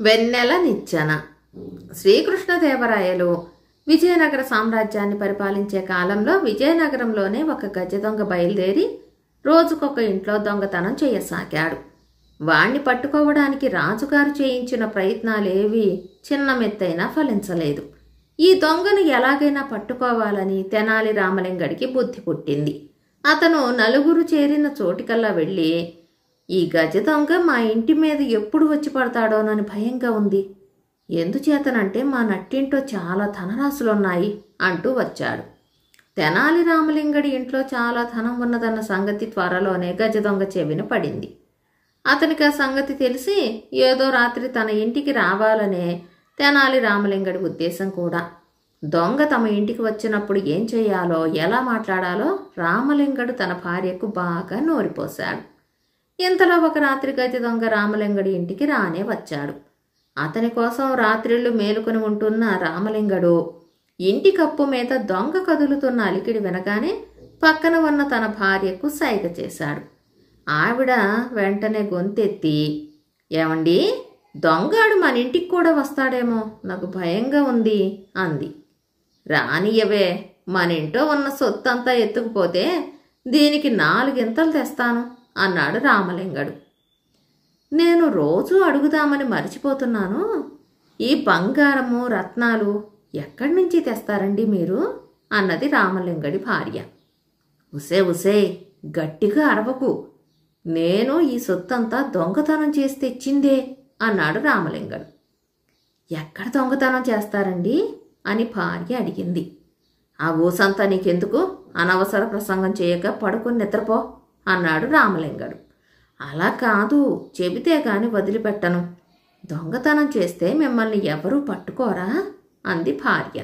వెన్నెల నిచ్చెన. శ్రీకృష్ణదేవరాయలు విజయనగర సామ్రాజ్యాన్ని పరిపాలించే కాలంలో విజయనగరంలోనే ఒక గజ దొంగ బయలుదేరి రోజుకొక ఇంట్లో దొంగతనం చేయసాగాడు. వాణ్ణి పట్టుకోవడానికి రాజుగారు చేయించిన ప్రయత్నాలేవీ చిన్న మెత్తైనా ఫలించలేదు. ఈ దొంగను ఎలాగైనా పట్టుకోవాలని తెనాలి రామలింగడికి బుద్ధి పుట్టింది. అతను నలుగురు చేరిన చోటికల్లా వెళ్ళి, ఈ గజ దొంగ మా ఇంటి మీద ఎప్పుడు వచ్చి పడతాడోనని భయంగా ఉంది. ఎందుచేతనంటే మా నట్టింటో చాలా ధనరాశులున్నాయి అంటూ వచ్చాడు. తెనాలి రామలింగడి ఇంట్లో చాలా ధనం ఉన్నదన్న సంగతి త్వరలోనే గజ దొంగ చెవిన పడింది. అతనికి ఆ సంగతి తెలిసి ఏదో రాత్రి తన ఇంటికి రావాలనే తెనాలి రామలింగడి ఉద్దేశం కూడా. దొంగ తమ ఇంటికి వచ్చినప్పుడు ఏం చేయాలో ఎలా మాట్లాడాలో రామలింగడు తన భార్యకు బాగా నోరిపోశాడు. ఇంతలో ఒక రాత్రి గజ దొంగ రామలింగడి ఇంటికి రానే వచ్చాడు. అతని కోసం రాత్రిళ్ళు మేలుకొని ఉంటున్న రామలింగడు ఇంటి కప్పు మీద దొంగ కదులుతున్న అలికిడి వినగానే పక్కన ఉన్న తన భార్యకు సైగ చేశాడు. ఆవిడ వెంటనే గొంతెత్తి, ఏమండి, దొంగాడు మన ఇంటికి కూడా వస్తాడేమో, నాకు భయంగా ఉంది అంది. రానియవే, మన ఇంట్లో ఉన్న సొత్తంతా ఎత్తుకుపోతే దీనికి 4 గింతలు తెస్తాను అన్నాడు రామలింగడు. నేను రోజూ అడుగుదామని మర్చిపోతున్నాను. ఈ బంగారము రత్నాలు ఎక్కడి నుంచి తెస్తారండి మీరు అన్నది రామలింగడి భార్య. ఉసే ఉసే, గట్టిగా అరవకు, నేను ఈ సొత్తంతా దొంగతనం చేసి తెచ్చిందే అన్నాడు రామలింగడు. ఎక్కడ దొంగతనం చేస్తారండి అని భార్య అడిగింది. ఆ ఊసంతా నీకెందుకు, అనవసర ప్రసంగం చేయక పడుకుని నిద్రపో అన్నాడు రామలింగడు. అలా కాదు, చెబితే గాని వదిలిపెట్టను. దొంగతనం చేస్తే మిమ్మల్ని ఎవరూ పట్టుకోరా అంది భార్య.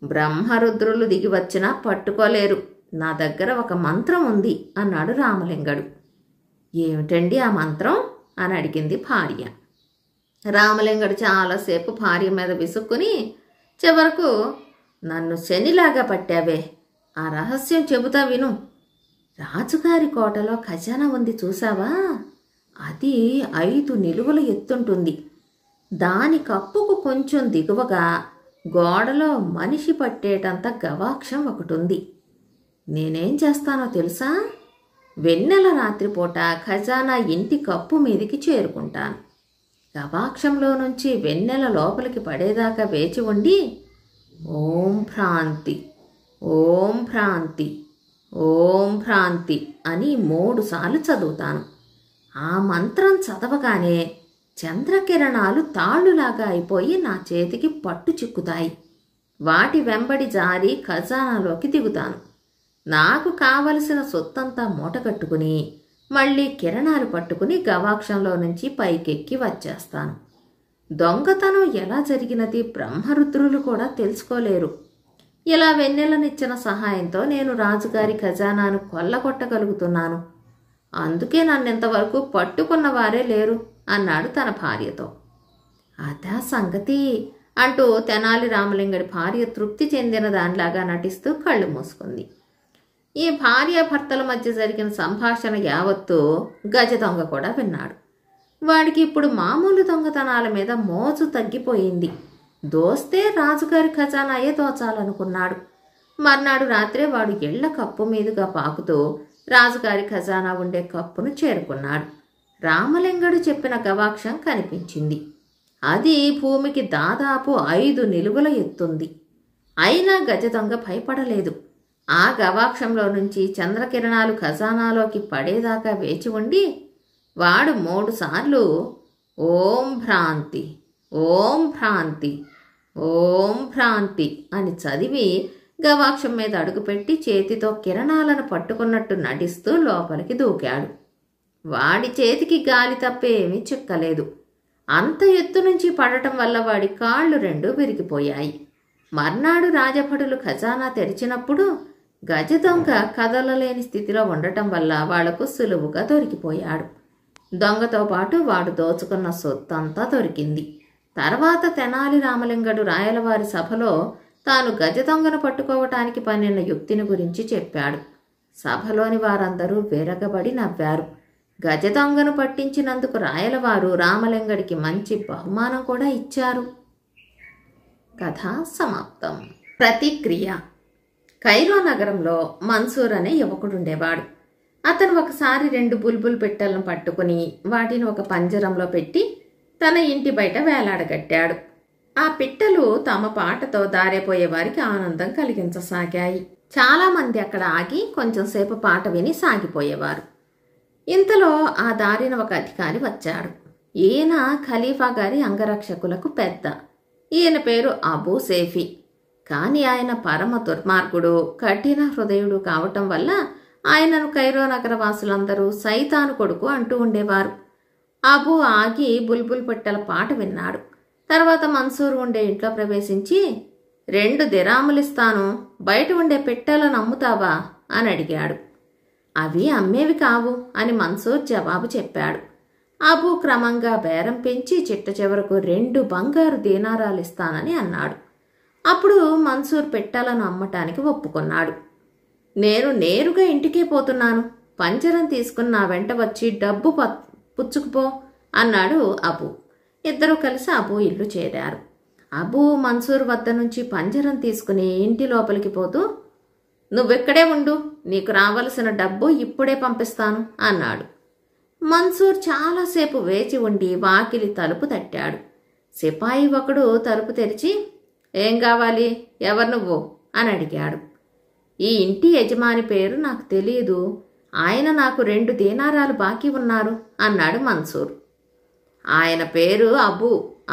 బ్రహ్మరుద్రులు దిగి వచ్చినా పట్టుకోలేరు, నా దగ్గర ఒక మంత్రం ఉంది అన్నాడు రామలింగడు. ఏమిటండి ఆ మంత్రం అని అడిగింది భార్య. రామలింగడు చాలాసేపు భార్య మీద విసుక్కుని చివరకు, నన్ను శనిలాగా పట్టావే, ఆ రహస్యం చెబుతా విను. రాజుగారి కోటలో ఖజానా ఉంది చూసావా, అది 5 నిలువల ఎత్తుంటుంది. దాని కప్పుకు కొంచెం దిగువగా గోడలో మనిషి పట్టేటంత గవాక్షం ఒకటి ఉంది. నేనేం చేస్తానో తెలుసా, వెన్నెల రాత్రిపూట ఖజానా ఇంటి కప్పు మీదికి చేరుకుంటాను. గవాక్షంలో నుంచి వెన్నెల లోపలికి పడేదాకా వేచి ఉండి, ఓం భ్రాంతి, ఓం భ్రాంతి, ఓం భ్రాంతి అని 3 సార్లు చదువుతాను. ఆ మంత్రం చదవగానే చంద్రకిరణాలు తాళ్ళులాగా అయిపోయి నా చేతికి పట్టు చిక్కుతాయి. వాటి వెంబడి జారి ఖజానాలోకి దిగుతాను. నాకు కావలసిన సొత్తంతా మూటగట్టుకుని మళ్ళీ కిరణాలు పట్టుకుని గవాక్షంలో నుంచి పైకెక్కి వచ్చేస్తాను. దొంగతనం ఎలా జరిగినది బ్రహ్మరుద్రులు కూడా తెలుసుకోలేరు. ఇలా వెన్నెలనిచ్చిన సహాయంతో నేను రాజుగారి ఖజానాను కొల్లగొట్టగలుగుతున్నాను. అందుకే నన్నింతవరకు పట్టుకున్న వారే లేరు అన్నాడు తన భార్యతో. అదా సంగతి అంటూ తెనాలి రామలింగడి భార్య తృప్తి చెందిన దానిలాగా నటిస్తూ కళ్ళు మూసుకుంది. ఈ భార్యాభర్తల మధ్య జరిగిన సంభాషణ యావత్తూ గజ దొంగ కూడా విన్నాడు. వాడికి ఇప్పుడు మామూలు దొంగతనాల మీద మోజు తగ్గిపోయింది. దోస్తే రాజుగారి ఖజానాయే దోచాలనుకున్నాడు. మర్నాడు రాత్రే వాడు ఇళ్ల కప్పు మీదుగా పాకుతూ రాజుగారి ఖజానా ఉండే కప్పును చేరుకున్నాడు. రామలింగడు చెప్పిన గవాక్షం కనిపించింది. అది భూమికి దాదాపు 5 నిలువల ఎత్తుంది. అయినా గజ దొంగ భయపడలేదు. ఆ గవాక్షంలో నుంచి చంద్రకిరణాలు ఖజానాలోకి పడేదాకా వేచి ఉండి వాడు 3 సార్లు ఓం భ్రాంతి, ఓం భ్రాంతి, ఓం భ్రాంతి అని చదివి గవాక్షం మీద అడుగుపెట్టి చేతితో కిరణాలను పట్టుకున్నట్టు నటిస్తూ లోపలికి దూకాడు. వాడి చేతికి గాలి తప్పేమీ చిక్కలేదు. అంత ఎత్తు నుంచి పడటం వల్ల వాడి కాళ్ళు 2 విరిగిపోయాయి. మర్నాడు రాజభటులు ఖజానా తెరిచినప్పుడు గజ దొంగ కదలలేని స్థితిలో ఉండటం వల్ల వాళ్లకు సులువుగా దొరికిపోయాడు. దొంగతో పాటు వాడు దోచుకున్న సొత్తంతా దొరికింది. తర్వాత తెనాలి రామలింగడు రాయలవారి సభలో తాను గజ దొంగను పట్టుకోవటానికి పన్నిన యుక్తిని గురించి చెప్పాడు. సభలోని వారందరూ విరగబడి నవ్వారు. గజ దొంగను పట్టించినందుకు రాయలవారు రామలింగడికి మంచి బహుమానం కూడా ఇచ్చారు. కథ సమాప్తం. ప్రతిక్రియ. కైరో నగరంలో మన్సూర్ అనే యువకుడుండేవాడు. అతను ఒకసారి 2 బుల్బుల్ పిట్టలను పట్టుకుని వాటిని ఒక పంజరంలో పెట్టి తన ఇంటి బయట వేలాడగట్టాడు. ఆ పిట్టలు తమ పాటతో దారిపోయే వారికి ఆనందం కలిగించసాగాయి. చాలామంది అక్కడ ఆగి కొంచెంసేపు పాట విని సాగిపోయేవారు. ఇంతలో ఆ దారిన ఒక అధికారి వచ్చాడు. ఈయన ఖలీఫా గారి అంగరక్షకులకు పెద్ద. ఈయన పేరు అబూ సేఫీ. కానీ ఆయన పరమ దుర్మార్గుడు, కఠిన హృదయుడు కావటం వల్ల ఆయనను కైరో నగర వాసులందరూ సైతాను కొడుకు అంటూ ఉండేవారు. అబూ ఆగి బుల్బుల్ పిట్టల పాట విన్నాడు. తర్వాత మన్సూర్ ఉండే ఇంట్లో ప్రవేశించి 2 దిరాములిస్తాను, బయట ఉండే పిట్టలను అమ్ముతావా అని అడిగాడు. అవి అమ్మేవి కావు అని మన్సూర్ జవాబు చెప్పాడు. అబూ క్రమంగా బేరం పెంచి చిట్ట చివరకు 2 బంగారు దీనారాలు ఇస్తానని అన్నాడు. అప్పుడు మన్సూర్ పిట్టలను అమ్మటానికి ఒప్పుకున్నాడు. నేను నేరుగా ఇంటికే పోతున్నాను, పంజరం తీసుకుని నా వెంట వచ్చి డబ్బు పుచ్చుకుపో అన్నాడు అబూ. ఇద్దరూ కలిసి అబూ ఇల్లు చేరారు. అబూ మన్సూర్ వద్ద నుంచి పంజరం తీసుకుని ఇంటి లోపలికి పోతూ, నువ్వెక్కడే ఉండు, నీకు రావలసిన డబ్బు ఇప్పుడే పంపిస్తాను అన్నాడు. మన్సూర్ చాలాసేపు వేచి ఉండి వాకిలి తలుపు తట్టాడు. సిపాయి ఒకడు తలుపు తెరిచి, ఏం కావాలి, ఎవరు నువ్వు అని అడిగాడు. ఈ ఇంటి యజమాని పేరు నాకు తెలియదు, ఆయన నాకు 2 దీనారాలు బాకీ ఉన్నారు అన్నాడు మన్సూర్. ఆయన పేరు అబూ,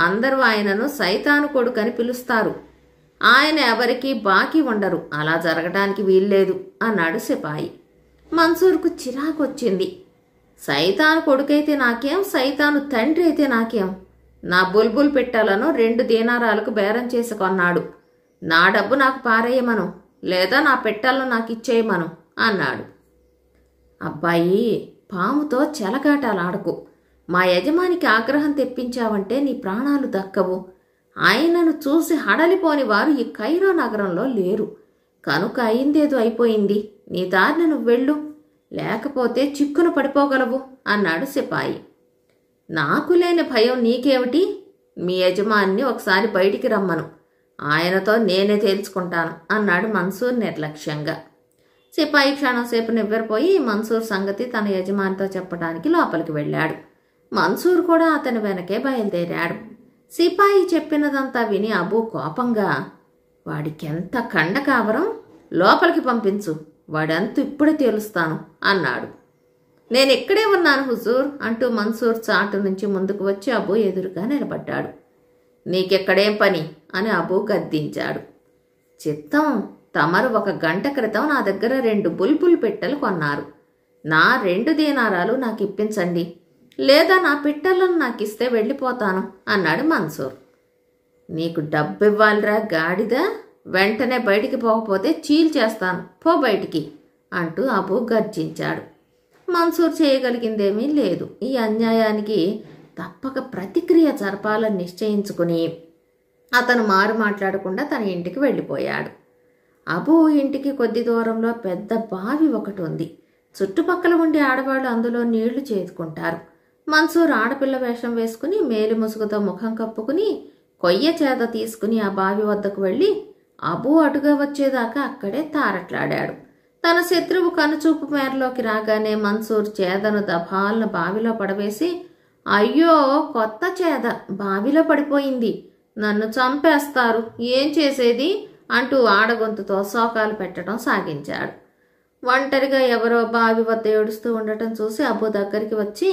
అందరూ ఆయనను సైతాను కొడుకని పిలుస్తారు. ఆయన ఎవరికీ బాకీ ఉండరు, అలా జరగడానికి వీల్లేదు అన్నాడు సిపాయి. మన్సూర్కు చిరాకొచ్చింది. సైతాను కొడుకైతే నాకేం, సైతాను తండ్రి అయితే నాకేం? నా బుల్బుల్ పిట్టలను 2 దీనారాలకు బేరం చేసి కొన్నాడు. నా డబ్బు నాకు పారేయమను, లేదా నా పిట్టలను నాకు ఇచ్చేయమను అన్నాడు. అబ్బాయి, పాముతో చెలగాటాలాడకు. మా యజమానికి ఆగ్రహం తెప్పించావంటే నీ ప్రాణాలు దక్కవు. ఆయనను చూసి హడలిపోని వారు ఈ కైరో నగరంలో లేరు. కనుక అయిందేదో అయిపోయింది, నీ దారిని నువ్వు వెళ్ళు, లేకపోతే చిక్కున పడిపోగలవు అన్నాడు సిపాయి. నాకు లేని భయం నీకేమిటి? మీ యజమాన్ని ఒకసారి బయటికి రమ్మను, ఆయనతో నేనే తేల్చుకుంటాను అన్నాడు మన్సూర్ నిర్లక్ష్యంగా. సిపాయి క్షణంసేపు నివ్వెరపోయి మన్సూర్ సంగతి తన యజమానితో చెప్పడానికి లోపలికి వెళ్ళాడు. మన్సూర్ కూడా అతని వెనకే బయలుదేరాడు. సిపాయి చెప్పినదంతా విని అబూ కోపంగా, వాడికెంత కండకావరం, లోపలికి పంపించు, వాడంతు ఇప్పుడే తేలుస్తాను అన్నాడు. నేను ఇక్కడే ఉన్నాను హుజూర్ అంటూ మన్సూర్ చాటు నుంచి ముందుకు వచ్చి అబూ ఎదురుగా నిలబడ్డాడు. నీకెక్కడేం పని అని అబూ గద్దించాడు. చిత్తం, తమరు 1 గంట క్రితం నా దగ్గర 2 బుల్బుల్ పిట్టలు కొన్నారు. నా 2 దీనారాలు నాకు ఇప్పించండి, లేదా నా పిట్టలను నాకు ఇస్తే వెళ్ళిపోతాను అన్నాడు మన్సూర్. నీకు డబ్బు ఇవ్వాలిరా గాడిద, వెంటనే బయటికి పోకపోతే చీల్చేస్తాను, పో బయటికి అంటూ అబూ గర్జించాడు. మన్సూర్ చేయగలిగిందేమీ లేదు. ఈ అన్యాయానికి తప్పక ప్రతిక్రియ జరపాలని నిశ్చయించుకుని అతను మారు మాట్లాడకుండా తన ఇంటికి వెళ్ళిపోయాడు. అబూ ఇంటికి కొద్ది దూరంలో పెద్ద బావి ఒకటి ఉంది. చుట్టుపక్కల ఉండే ఆడవాళ్ళు అందులో నీళ్లు చేదుకుంటారు. మన్సూర్ ఆడపిల్ల వేషం వేసుకుని మేలి ముసుగుతో ముఖం కప్పుకుని కొయ్య చేద తీసుకుని ఆ బావి వద్దకు వెళ్ళి అబూ అటుగా వచ్చేదాకా అక్కడే తారట్లాడాడు. తన శత్రువు కనుచూపు మేరలోకి రాగానే మన్సూర్ చేదను దభాలను బావిలో పడవేసి, అయ్యో కొత్త చేద బావిలో పడిపోయింది, నన్ను చంపేస్తారు, ఏం చేసేది అంటూ ఆడగొంతుతో శోకాలు పెట్టడం సాగించాడు. ఒంటరిగా ఎవరో బావి వద్ద ఏడుస్తూ ఉండటం చూసి అబూ దగ్గరికి వచ్చి,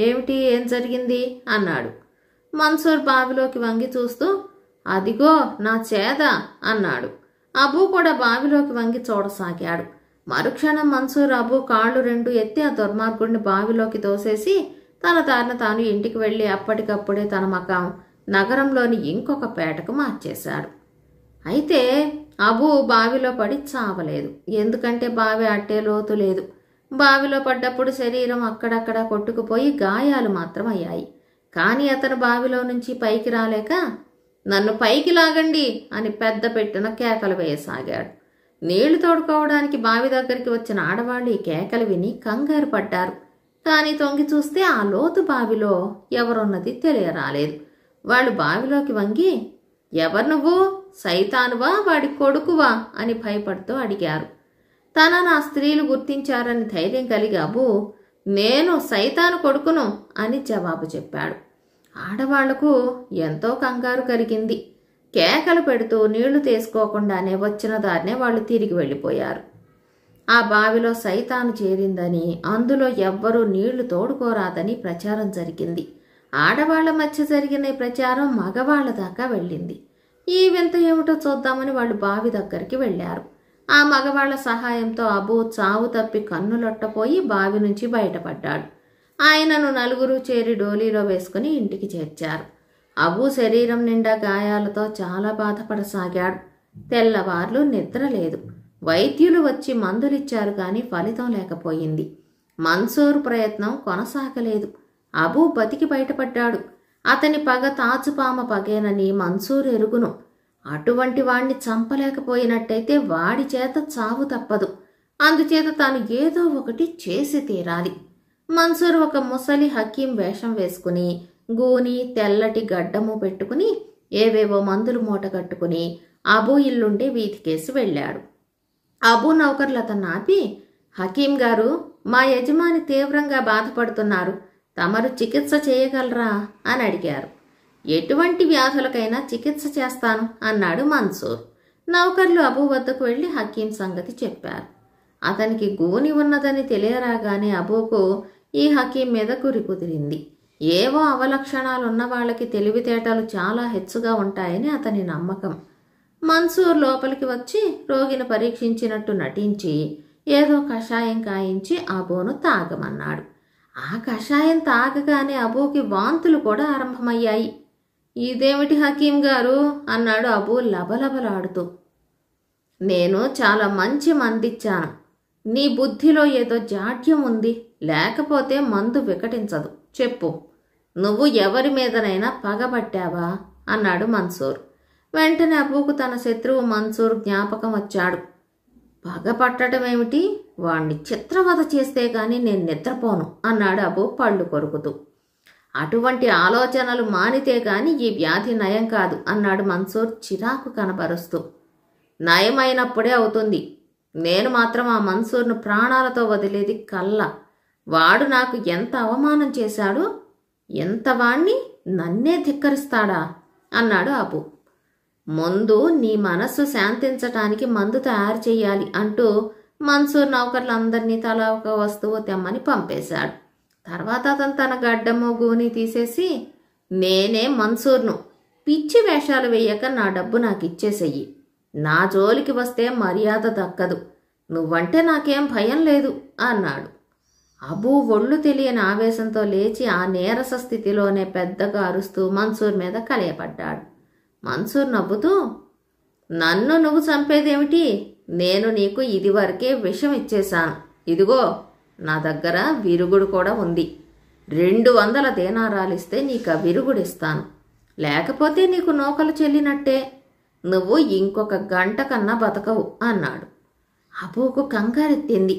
ఏమిటి, ఏం జరిగింది అన్నాడు. మన్సూర్ బావిలోకి వంగి చూస్తూ, అదిగో నా చేద అన్నాడు. అబూ కూడా బావిలోకి వంగి చూడసాగాడు. మరుక్షణం మన్సూర్ అబూ కాళ్ళు 2 ఎత్తి ఆ దుర్మార్గుడిని బావిలోకి తోసేసి తన దారిన తాను ఇంటికి వెళ్ళి అప్పటికప్పుడే తన మకాం నగరంలోని ఇంకొక పేటకు మార్చేశాడు. అయితే అబూ బావిలో పడి చావలేదు. ఎందుకంటే బావి అట్టే లోతు లేదు. బావిలో పడ్డప్పుడు శరీరం అక్కడక్కడ కొట్టుకుపోయి గాయాలు మాత్రం అయ్యాయి. కానీ అతను బావిలో నుంచి పైకి రాలేక, నన్ను పైకి లాగండి అని పెద్ద పెట్టున కేకలు వేయసాగాడు. నీళ్లు తోడుకోవడానికి బావి దగ్గరికి వచ్చిన ఆడవాళ్ళు ఈ కేకలు విని కంగారు పడ్డారు. తాని తొంగి చూస్తే ఆ లోతు బావిలో ఎవరున్నది తెలియరాలేదు. వాళ్ళు బావిలోకి వంగి, ఎవరు నువ్వు, సైతానువా వాడి కొడుకువా అని భయపడుతూ అడిగారు. తనను ఆ స్త్రీలు గుర్తించారని ధైర్యం కలిగి అబూ, నేను సైతాను కొడుకును అని జవాబు చెప్పాడు. ఆడవాళ్లకు ఎంతో కంగారు కలిగింది. కేకలు పెడుతూ నీళ్లు తీసుకోకుండానే వచ్చిన దారినే వాళ్ళు తిరిగి వెళ్ళిపోయారు. ఆ బావిలో సైతాను చేరిందని, అందులో ఎవ్వరూ నీళ్లు తోడుకోరాదని ప్రచారం జరిగింది. ఆడవాళ్ల మధ్య జరిగిన ఈ ప్రచారం మగవాళ్ల దాకా వెళ్ళింది. ఈ వింత ఏమిటో చూద్దామని వాళ్ళు బావి దగ్గరికి వెళ్లారు. ఆ మగవాళ్ల సహాయంతో అబూ చావు తప్పి కన్నులొట్టపోయి బావి నుంచి బయటపడ్డాడు. ఆయనను నలుగురు చేరి డోలీలో వేసుకుని ఇంటికి చేర్చారు. అబూ శరీరం నిండా గాయాలతో చాలా బాధపడసాగాడు. తెల్లవార్లు నిద్ర లేదు. వైద్యులు వచ్చి మందులిచ్చారు కానీ ఫలితం లేకపోయింది. మన్సూర్ ప్రయత్నం కొనసాగలేదు. అబూ బతికి బయటపడ్డాడు. అతని పగ తాచుపామ పగేనని మన్సూర్ ఎరుగును. అటువంటి వాణ్ణి చంపలేకపోయినట్టయితే వాడి చేత చావు తప్పదు. అందుచేత తాను ఏదో ఒకటి చేసి తీరాలి. మన్సూర్ ఒక ముసలి హకీం వేషం వేసుకుని, గూని తెల్లటి గడ్డము పెట్టుకుని, ఏవేవో మందులు మూట కట్టుకుని అబూ ఇల్లుండే వీధికేసి వెళ్ళాడు. అబూ నౌకర్లు అతన్ని ఆపి, హకీం గారు, మా యజమాని తీవ్రంగా బాధపడుతున్నారు, తమరు చికిత్స చేయగలరా అని అడిగారు. ఎటువంటి వ్యాధులకైనా చికిత్స చేస్తాను అన్నాడు మన్సూర్. నౌకర్లు అబూ వద్దకు వెళ్లి హకీం సంగతి చెప్పారు. అతనికి గూని ఉన్నదని తెలియరాగానే అబూకు ఈ హకీం మీద గురి కుదిరింది. ఏవో అవలక్షణాలున్న వాళ్ళకి తెలివితేటలు చాలా హెచ్చుగా ఉంటాయని అతని నమ్మకం. మన్సూర్ లోపలికి వచ్చి రోగిని పరీక్షించినట్టు నటించి ఏదో కషాయం కాయించి అబూను తాగమన్నాడు. ఆ కషాయం తాగగానే అబూకి వాంతులు కూడా ఆరంభమయ్యాయి. ఇదేమిటి హకీం గారు అన్నాడు అబూ లబలబలాడుతూ. నేను చాలా మంచి మందిచ్చాను. నీ బుద్ధిలో ఏదో జాడ్యం ఉంది, లేకపోతే మందు వికటించదు. చెప్పు, నువ్వు ఎవరి మీదనైనా పగబట్టావా అన్నాడు మన్సూర్. వెంటనే అబూకు తన శత్రువు మన్సూర్ జ్ఞాపకం వచ్చాడు. పగపట్టడమేమిటి, వాణ్ణి చిత్రవధ చేస్తే గాని నేను నిద్రపోను అన్నాడు అబూ పళ్ళు కొరుకుతూ. అటువంటి ఆలోచనలు మానితే గాని ఈ వ్యాధి నయం కాదు అన్నాడు మన్సూర్ చిరాకు కనబరుస్తూ. నయమైనప్పుడే అవుతుంది. నేను మాత్రం ఆ మన్సూర్ను ప్రాణాలతో వదిలేది కల్లా. వాడు నాకు ఎంత అవమానం చేశాడు, ఎంత వాణ్ణి నన్నే ధిక్కరిస్తాడా అన్నాడు అబూ. ముందు నీ మనస్సు శాంతించటానికి మందు తయారు చెయ్యాలి అంటూ మన్సూర్ నౌకర్లందరినీ తలా ఒక వస్తువు తెమ్మని పంపేశాడు. తర్వాత అతను తన గడ్డము గూని తీసేసి, నేనే మన్సూర్ను, పిచ్చి వేషాలు వేయక నా డబ్బు నాకు ఇచ్చేసెయ్యి. నా జోలికి వస్తే మర్యాద దక్కదు. నువ్వంటే నాకేం భయం లేదు అన్నాడు. అబూ ఒళ్ళు తెలియని ఆవేశంతో లేచి ఆ నీరస స్థితిలోనే పెద్దగా అరుస్తూ మన్సూర్ మీద కలియపడ్డాడు. మన్సూర్ నవ్వుతూ, నన్ను నువ్వు చంపేదేమిటి? నేను నీకు ఇదివరకే విషం ఇచ్చేశాను. ఇదిగో నా దగ్గర విరుగుడు కూడా ఉంది. 200 దేనారాలిస్తే నీకు ఆ విరుగుడిస్తాను. లేకపోతే నీకు నూకలు చెల్లినట్టే. నువ్వు ఇంకొక గంట కన్నా బతకవు అన్నాడు. అబూకు కంగారెత్తింది.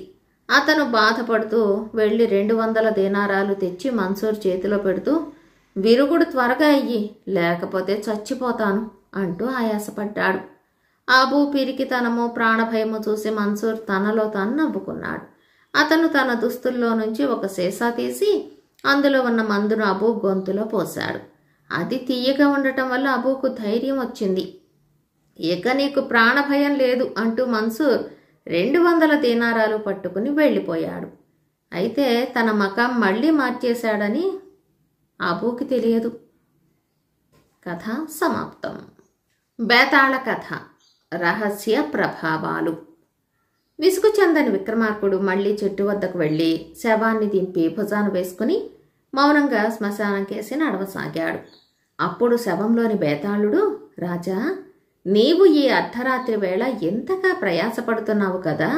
అతను బాధపడుతూ వెళ్ళి 200 దేనారాలు తెచ్చి మన్సూర్ చేతిలో పెడుతూ, విరుగుడు త్వరగా అయ్యి, లేకపోతే చచ్చిపోతాను అంటూ ఆయాసపడ్డాడు. అబూ పిరికితనము ప్రాణభయము చూసి మన్సూర్ తనలో తాను నవ్వుకున్నాడు. అతను తన దుస్తుల్లో నుంచి ఒక సీసా తీసి అందులో ఉన్న మందును అబూ గొంతులో పోశాడు. అది తీయగా ఉండటం వల్ల అబూకు ధైర్యం వచ్చింది. ఇక నీకు ప్రాణభయం లేదు అంటూ మన్సూర్ 200 దీనారాలు పట్టుకుని వెళ్ళిపోయాడు. అయితే తన మకాం మళ్లీ మార్చేశాడని అబూకి తెలియదు. కథ సమాప్తం. బేతాళ కథ రహస్య ప్రభావాలు. విసుగు చెందని విక్రమార్కుడు మళ్లీ చెట్టు వద్దకు వెళ్లి శవాన్ని దింపి భుజాన వేసుకుని మౌనంగా శ్మశానం కేసి నడవసాగాడు. అప్పుడు శవంలోని బేతాళుడు, రాజా, నీవు ఈ అర్ధరాత్రి వేళ ఎంతగా ప్రయాసపడుతున్నావు కదా,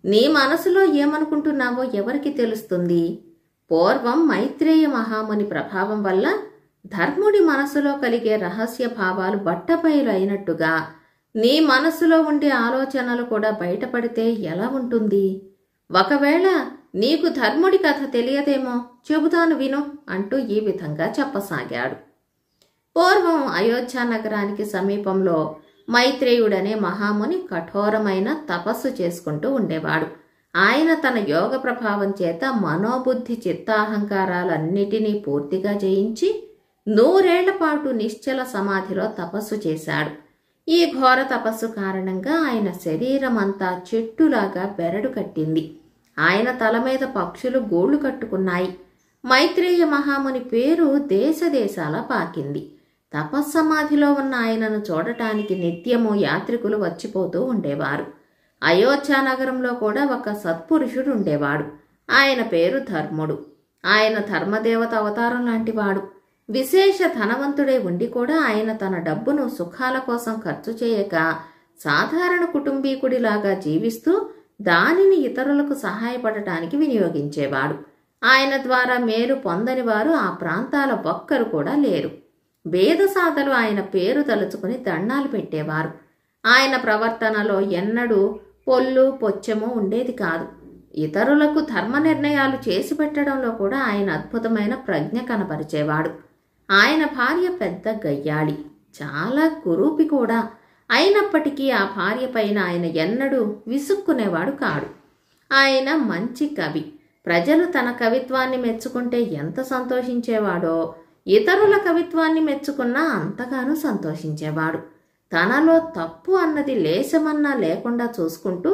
నీ మనసులో ఏమనుకుంటున్నావో ఎవరికి తెలుస్తుంది? పూర్వం మైత్రేయ మహాముని ప్రభావం వల్ల ధర్ముడి మనసులో కలిగే రహస్య భావాలు బట్టబయలు అయినట్టుగా నీ మనసులో ఉండే ఆలోచనలు కూడా బయటపడితే ఎలా ఉంటుంది? ఒకవేళ నీకు ధర్ముడి కథ తెలియదేమో, చెబుతాను విను అంటూ ఈ విధంగా చెప్పసాగాడు. పూర్వం అయోధ్య నగరానికి సమీపంలో మైత్రేయుడనే మహాముని కఠోరమైన తపస్సు చేసుకుంటూ ఉండేవాడు. ఆయన తన యోగ ప్రభావం చేత మనోబుద్ధి చిత్తాహంకారాలన్నిటినీ పూర్తిగా జయించి 100 ఏళ్ల పాటు నిశ్చల సమాధిలో తపస్సు చేశాడు. ఈ ఘోర తపస్సు కారణంగా ఆయన శరీరమంతా చెట్టులాగా బెరడు కట్టింది. ఆయన తల మీద పక్షులు గూళ్లు కట్టుకున్నాయి. మైత్రేయ మహాముని పేరు దేశదేశాల పాకింది. తపస్సమాధిలో ఉన్న ఆయనను చూడటానికి నిత్యము యాత్రికులు వచ్చిపోతూ ఉండేవారు. అయోధ్య నగరంలో కూడా ఒక సత్పురుషుడు ఉండేవాడు. ఆయన పేరు ధర్ముడు. ఆయన ధర్మదేవత అవతారం లాంటివాడు. విశేష ధనవంతుడే ఉండి కూడా ఆయన తన డబ్బును సుఖాల కోసం ఖర్చు చేయక సాధారణ కుటుంబీకుడిలాగా జీవిస్తూ దానిని ఇతరులకు సహాయపడటానికి వినియోగించేవాడు. ఆయన ద్వారా మేలు పొందని వారు ఆ ప్రాంతాల ఒక్కరు కూడా లేరు. వేదసాదలు ఆయన పేరు తలుచుకుని దండాలు పెట్టేవారు. ఆయన ప్రవర్తనలో ఎన్నడూ పొల్లు పొచ్చము ఉండేది కాదు. ఇతరులకు ధర్మ నిర్ణయాలు చేసి పెట్టడంలో కూడా ఆయన అద్భుతమైన ప్రజ్ఞ కనపరిచేవాడు. ఆయన భార్య పెద్ద గయ్యాళి, చాలా కురూపి కూడా. అయినప్పటికీ ఆ భార్య పైన ఆయన ఎన్నడూ విసుక్కునేవాడు కాడు. ఆయన మంచి కవి. ప్రజలు తన కవిత్వాన్ని మెచ్చుకుంటే ఎంత సంతోషించేవాడో, ఇతరుల కవిత్వాన్ని మెచ్చుకున్నా అంతగానూ సంతోషించేవాడు. తనలో తప్పు అన్నది లేశమన్నా లేకుండా చూసుకుంటూ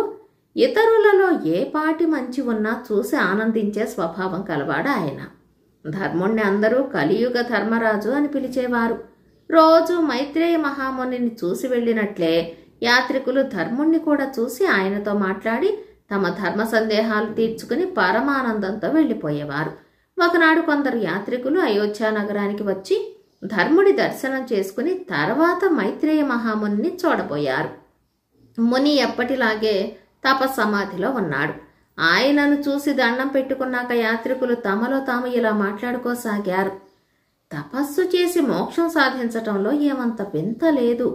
ఇతరులలో ఏ పాటి మంచి ఉన్నా చూసి ఆనందించే స్వభావం కలవాడు ఆయన. ధర్ముణ్ణి అందరూ కలియుగ ధర్మరాజు అని పిలిచేవారు. రోజు మైత్రేయ మహామునిని చూసి వెళ్ళినట్లే యాత్రికులు ధర్ముణ్ణి కూడా చూసి ఆయనతో మాట్లాడి తమ ధర్మ సందేహాలు తీర్చుకుని పరమానందంతో వెళ్ళిపోయేవారు. ఒకనాడు కొందరు యాత్రికులు అయోధ్య నగరానికి వచ్చి ధర్ముడి దర్శనం చేసుకుని తర్వాత మైత్రేయ మహామునిని చూడబోయారు. ముని ఎప్పటిలాగే తపస్సమాధిలో ఉన్నాడు. ఆయనను చూసి దండం పెట్టుకున్నాక యాత్రికులు తమలో తాము ఇలా మాట్లాడుకోసాగారు. తపస్సు చేసి మోక్షం సాధించటంలో ఏమంత వింత లేదు.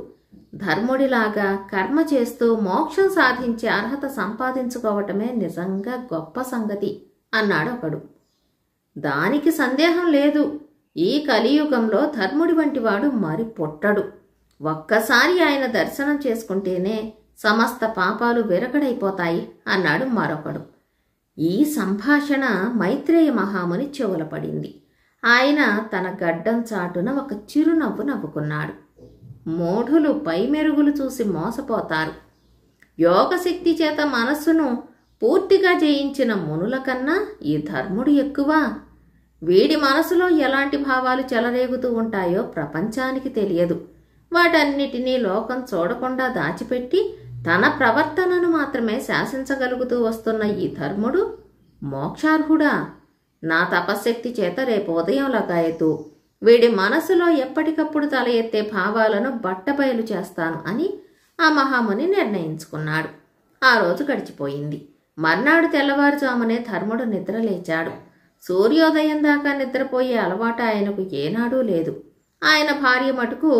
ధర్ముడిలాగా కర్మ చేస్తూ మోక్షం సాధించే అర్హత సంపాదించుకోవటమే నిజంగా గొప్ప సంగతి అన్నాడు ఒకడు. దానికి సందేహం లేదు. ఈ కలియుగంలో ధర్ముడి వంటి వాడు మరి పుట్టడు. ఒక్కసారి ఆయన దర్శనం చేసుకుంటేనే సమస్త పాపాలు విరగడైపోతాయి అన్నాడు మరొకడు. ఈ సంభాషణ మైత్రేయ మహాముని చెవుల పడింది. ఆయన తన గడ్డం చాటున ఒక చిరునవ్వు నవ్వుకున్నాడు. మూఢులు పై మెరుగులు చూసి మోసపోతారు. యోగశక్తి చేత మనస్సును పూర్తిగా జయించిన మునుల కన్నా ఈ ధర్ముడు ఎక్కువ. వీడి మనసులో ఎలాంటి భావాలు చెలరేగుతూ ఉంటాయో ప్రపంచానికి తెలియదు. వాటన్నిటినీ లోకం చూడకుండా దాచిపెట్టి తన ప్రవర్తనను మాత్రమే శాసించగలుగుతూ వస్తున్న ఈ ధర్ముడు మోక్షార్హుడా? నా తపశ్శక్తి చేత రేపు ఉదయం లగాయతూ వీడి మనసులో ఎప్పటికప్పుడు తల ఎత్తే భావాలను బట్టబయలు చేస్తాను అని ఆ మహాముని నిర్ణయించుకున్నాడు. ఆ రోజు గడిచిపోయింది. మర్నాడు తెల్లవారుజామునే ధర్ముడు నిద్రలేచాడు. సూర్యోదయం దాకా నిద్రపోయే అలవాటు ఆయనకు ఏనాడూ లేదు. ఆయన భార్య మటుకు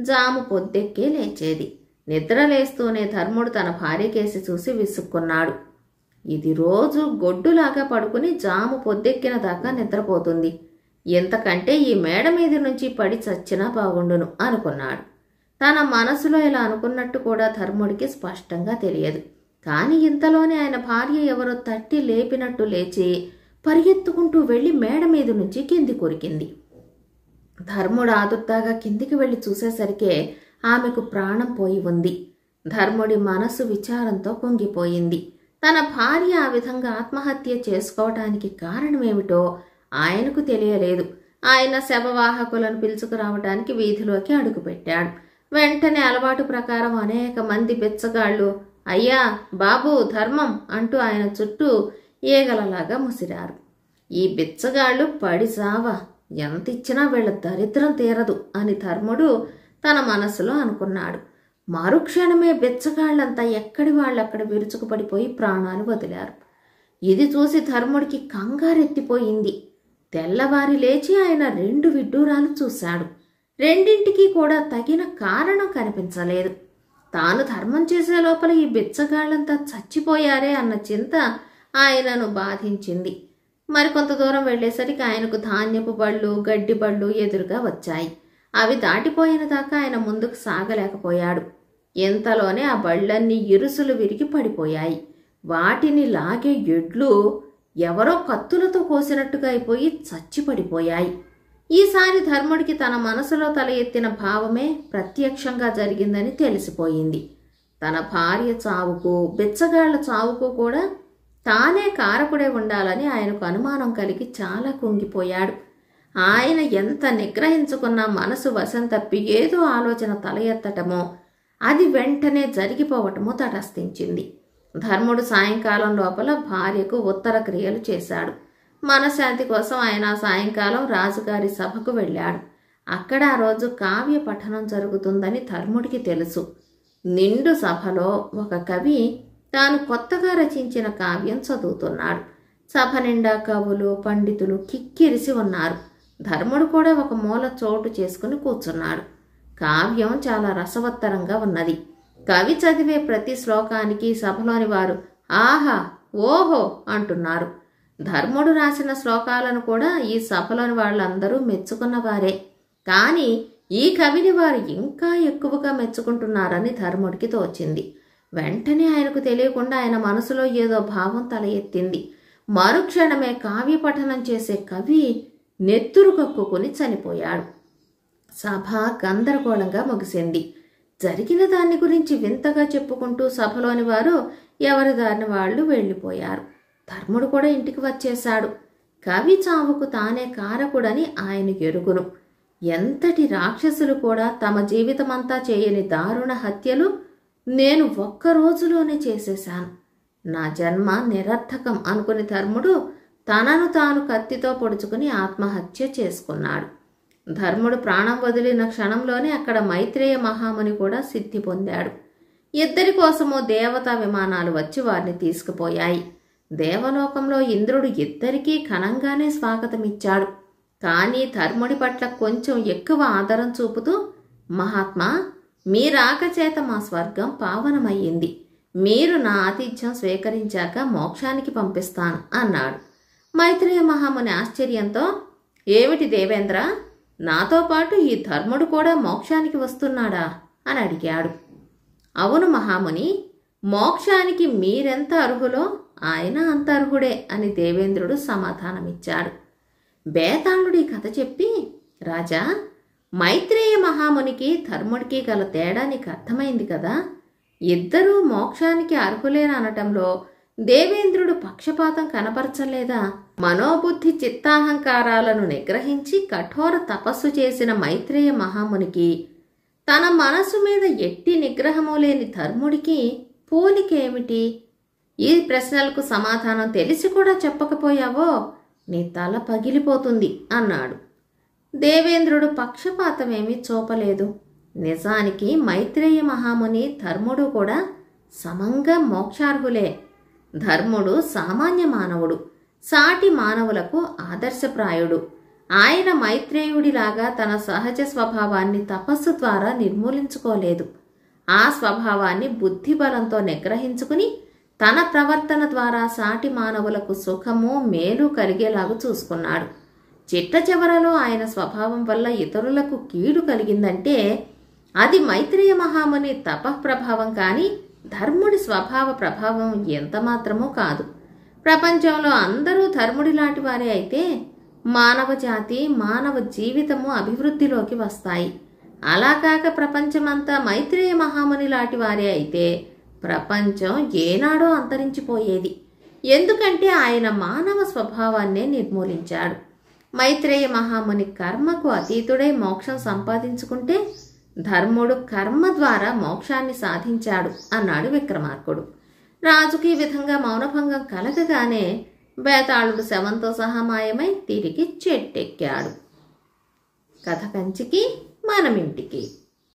జాము పొద్దెక్కే లేచేది. నిద్రలేస్తూనే ధర్ముడు తన భార్యకేసి చూసి విసుక్కున్నాడు. ఇది రోజు గొడ్డులాగా పడుకుని జాము పొద్దెక్కిన దాకా నిద్రపోతుంది. ఎంతకంటే ఈ మేడ మీద నుంచి పడి చచ్చినా బాగుండును అనుకున్నాడు. తన మనసులో ఇలా అనుకున్నట్టు కూడా ధర్ముడికి స్పష్టంగా తెలియదు. కానీ ఇంతలోనే ఆయన భార్య ఎవరో తట్టి లేపినట్టు లేచి పరిగెత్తుకుంటూ వెళ్లి మేడ మీద నుంచి కింది కొరికింది. ధర్ముడు ఆదుర్దాగా కిందికి వెళ్లి చూసేసరికే ఆమెకు ప్రాణం పోయి ఉంది. ధర్ముడి మనసు విచారంతో కుంగిపోయింది. తన భార్య ఆ విధంగా ఆత్మహత్య చేసుకోవటానికి కారణమేమిటో ఆయనకు తెలియలేదు. ఆయన శవవాహకులను పిలుచుకురావడానికి వీధిలోకి అడుగుపెట్టాడు. వెంటనే అలవాటు ప్రకారం అనేక మంది బిచ్చగాళ్లు అయ్యా, బాబు, ధర్మం అంటూ ఆయన చుట్టూ ఈగలలాగా ముసిరారు. ఈ బిచ్చగాళ్లు పడిసావా, ఎంతిచ్చినా వీళ్ళ దరిద్రం తీరదు అని ధర్ముడు తన మనసులో అనుకున్నాడు. మరుక్షణమే బిచ్చగాళ్లంతా ఎక్కడి వాళ్ళక్కడ విరుచుకుపడిపోయి ప్రాణాలు వదిలారు. ఇది చూసి ధర్ముడికి కంగారెత్తిపోయింది. తెల్లవారి లేచి ఆయన 2 విడ్డూరాలు చూశాడు. రెండింటికి కూడా తగిన కారణం కనిపించలేదు. తాను ధర్మం చేసే లోపల ఈ బిచ్చగాళ్లంతా చచ్చిపోయారే అన్న చింత ఆయనను బాధించింది. మరికొంత దూరం వెళ్లేసరికి ఆయనకు ధాన్యపు బళ్ళు, గడ్డి బళ్ళు ఎదురుగా వచ్చాయి. అవి దాటిపోయిన దాకా ఆయన ముందుకు సాగలేకపోయాడు. ఇంతలోనే ఆ బళ్ళన్నీ ఇరుసులు విరిగి పడిపోయాయి. వాటిని లాగే ఎడ్లు ఎవరో కత్తులతో కోసినట్టుగా అయిపోయి చచ్చిపడిపోయాయి. ఈసారి ధర్ముడికి తన మనసులో తల ఎత్తిన భావమే ప్రత్యక్షంగా జరిగిందని తెలిసిపోయింది. తన భార్య చావుకు, బిచ్చగాళ్ల చావుకు కూడా తానే కారకుడే ఉండాలని ఆయనకు అనుమానం కలిగి చాలా కుంగిపోయాడు. ఆయన ఎంత నిగ్రహించుకున్నా మనసు వశం తప్పి ఏదో ఆలోచన తల ఎత్తటమో, అది వెంటనే జరిగిపోవటమో తటస్థించింది. ధర్ముడు సాయంకాలం లోపల భార్యకు ఉత్తర క్రియలు చేశాడు. మనశ్శాంతి కోసం ఆయన సాయంకాలం రాజుగారి సభకు వెళ్ళాడు. అక్కడ ఆ రోజు కావ్య పఠనం జరుగుతుందని ధర్ముడికి తెలుసు. నిండు సభలో ఒక కవి తాను కొత్తగా రచించిన కావ్యం చదువుతున్నాడు. సభ నిండా కవులు, పండితులు కిక్కిరిసి ఉన్నారు. ధర్ముడు కూడా ఒక మూల చోటు చేసుకుని కూర్చున్నాడు. కావ్యం చాలా రసవత్తరంగా ఉన్నది. కవి చదివే ప్రతి శ్లోకానికి సభలోని వారు ఆహా, ఓహో అంటున్నారు. ధర్ముడు రాసిన శ్లోకాలను కూడా ఈ సభలోని వాళ్ళందరూ మెచ్చుకున్నవారే. కానీ ఈ కవిని వారు ఇంకా ఎక్కువగా మెచ్చుకుంటున్నారని ధర్ముడికి తోచింది. వెంటనే ఆయనకు తెలియకుండా ఆయన మనసులో ఏదో భావం తల ఎత్తింది. మరుక్షణమే కావ్య పఠనం చేసే కవి నెత్తురు కక్కుకుని చనిపోయాడు. సభ గందరగోళంగా ముగిసింది. జరిగిన దాన్ని గురించి వింతగా చెప్పుకుంటూ సభలోని వారు ఎవరి దారిని వాళ్ళు వెళ్ళిపోయారు. ధర్ముడు కూడా ఇంటికి వచ్చేశాడు. కవి చావుకు తానే కారకుడని ఆయన ఎరుగును. ఎంతటి రాక్షసులు కూడా తమ జీవితమంతా చేయని దారుణ హత్యలు నేను ఒక్క రోజులోనే చేసేశాను. నా జన్మ నిరర్థకం అనుకుని ధర్ముడు తనను తాను కత్తితో పొడుచుకుని ఆత్మహత్య చేసుకున్నాడు. ధర్ముడు ప్రాణం వదిలిన క్షణంలోనే అక్కడ మైత్రేయ మహాముని కూడా సిద్ధి పొందాడు. ఇద్దరి కోసమో దేవతా విమానాలు వచ్చి వారిని తీసుకుపోయాయి. దేవలోకంలో ఇంద్రుడు ఇద్దరికీ ఘనంగానే స్వాగతమిచ్చాడు. కానీ ధర్ముడి పట్ల కొంచెం ఎక్కువ ఆదరం చూపుతూ, మహాత్మా, మీ రాక చేత మా స్వర్గం పావనమయ్యింది. మీరు నా ఆతిథ్యం స్వీకరించాక మోక్షానికి పంపిస్తాను అన్నాడు. మైత్రేయ మహాముని ఆశ్చర్యంతో, ఏమిటి దేవేంద్ర, నాతో పాటు ఈ ధర్ముడు కూడా మోక్షానికి వస్తున్నాడా అని అడిగాడు. అవును మహాముని, మోక్షానికి మీరెంత అర్హులో ఆయన అంత అర్హుడే అని దేవేంద్రుడు సమాధానమిచ్చాడు. బేతాళుడి కథ చెప్పి, రాజా, మైత్రేయ మహామునికి ధర్ముడికి గల తేడా నీకు అర్థమైంది కదా. ఇద్దరూ మోక్షానికి అర్హులేననటంలో దేవేంద్రుడు పక్షపాతం కనపరచలేదా? మనోబుద్ధి చిత్తాహంకారాలను నిగ్రహించి కఠోర తపస్సు చేసిన మైత్రేయ మహామునికి తన మనసు మీద ఎట్టి నిగ్రహము లేని ధర్ముడికి పోలికేమిటి? ఈ ప్రశ్నలకు సమాధానం తెలిసి కూడా చెప్పకపోయావో నీ తల పగిలిపోతుంది అన్నాడు. దేవేంద్రుడు పక్షపాతమేమీ చూపలేదు. నిజానికి మైత్రేయ మహాముని ధర్ముడు కూడా సమంగా మోక్షార్హులే. ధర్ముడు సామాన్య మానవుడు, సాటి మానవులకు ఆదర్శప్రాయుడు. ఆయన మైత్రేయుడిలాగా తన సహజ స్వభావాన్ని తపస్సు ద్వారా నిర్మూలించుకోలేదు. ఆ స్వభావాన్ని బుద్ధిబలంతో నిగ్రహించుకుని తన ప్రవర్తన ద్వారా సాటి మానవులకు సుఖము, మేలు కలిగేలాగా చూసుకున్నాడు. చిట్ట చివరలో ఆయన స్వభావం వల్ల ఇతరులకు కీడు కలిగిందంటే అది మైత్రేయ మహాముని తపఃప్రభావం కానీ ధర్ముడి స్వభావ ప్రభావం ఎంతమాత్రమూ కాదు. ప్రపంచంలో అందరూ ధర్ముడిలాంటి వారే అయితే మానవ జాతి, మానవ జీవితము అభివృద్ధిలోకి వస్తాయి. అలా కాక ప్రపంచమంతా మైత్రేయ మహాముని లాంటి వారే అయితే ప్రపంచం ఏనాడో అంతరించిపోయేది. ఎందుకంటే ఆయన మానవ స్వభావాన్నే నిర్మూలించాడు. మైత్రేయ మహాముని కర్మకు అతీతుడై మోక్షం సంపాదించుకుంటే ధర్ముడు కర్మ ద్వారా మోక్షాన్ని సాధించాడు అన్నాడు విక్రమార్కుడు. రాజుకి ఈ విధంగా మౌనభంగం కలగగానే బేతాళుడు శవంతో సహా మాయమై తిరిగి చెట్టెక్కాడు. కథ కంచికి మనమింటికి.